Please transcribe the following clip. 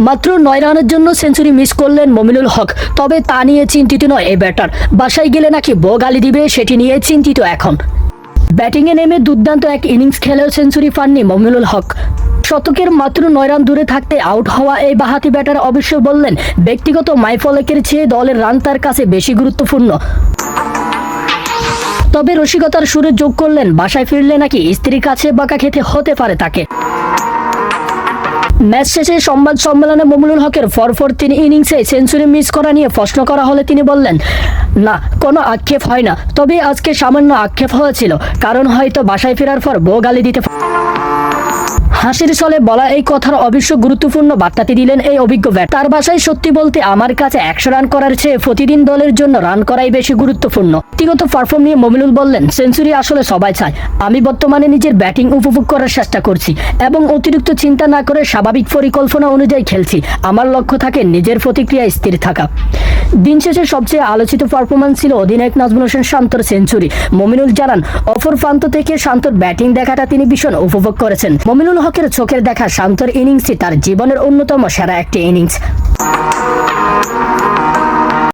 মাত্র 9 রানের জন্য সেঞ্চুরি মিস করলেন মমিনুল হক। তবে তা নিয়ে চিন্তিত নয় এই ব্যাটার। বাসায় গেলে নাকি বউ গালি দিবে, সেটি নিয়ে চিন্তিত এখন। ব্যাটিংয়ে নেমে দুর্দান্ত এক ইনিংস খেলেও সেঞ্চুরি পাননি মমিনুল হক। শতকের মাত্র 9 রান দূরে থাকতে আউট হওয়া এই বাঁহাতি ব্যাটার অবশ্য বললেন, ব্যক্তিগত মাইফলকের চেয়ে দলের রান তার কাছে বেশি গুরুত্বপূর্ণ। তবে রসিকতার সুরে যোগ করলেন, বাসায় ফিরলে নাকি স্ত্রীর কাছে বকা খেতে হতে পারে তাকে। ম্যাচ শেষে সংবাদ সম্মেলনে মমিনুল হকের পরপর 3 ইনিংসে সেঞ্চুরি মিস করা নিয়ে প্রশ্ন করা হলে তিনি বললেন, না, কোনো আক্ষেপ হয় না, তবে আজকে সামান্য আক্ষেপ হয়েছিল, কারণ হয়তো বাসায় ফেরার পর বউ গালি দিতে। হাসির ছলে বলা এই কথার অবশ্য গুরুত্বপূর্ণ বার্তাটি দিলেন এই অভিজ্ঞ ব্যাট। তার ভাষায়, সত্যি বলতে আমার কাছে 100 রান করার চেয়ে প্রতিদিন দলের জন্য রান করাই বেশি গুরুত্বপূর্ণ। ব্যক্তিগত পারফর্ম নিয়ে মমিনুল বললেন, সেঞ্চুরি আসলে সবাই চায়। আমি বর্তমানে নিজের ব্যাটিং উপভোগ করার চেষ্টা করছি এবং অতিরিক্ত চিন্তা না করে স্বাভাবিক পরিকল্পনা অনুযায়ী খেলছি। আমার লক্ষ্য থাকে নিজের প্রতিক্রিয়ায় স্থির থাকা। দিন শেষে সবচেয়ে আলোচিত পারফরম্যান্স ছিল অধিনায়ক নাজমুল হোসেন শান্তর সেঞ্চুরি। মমিনুল জানান, অপর প্রান্ত থেকে শান্তর ব্যাটিং দেখাটা তিনি ভীষণ উপভোগ করেছেন। মমিনুল হকের চোখের দেখা শান্তর ইনিংসটি তার জীবনের অন্যতম সেরা একটি ইনিংস।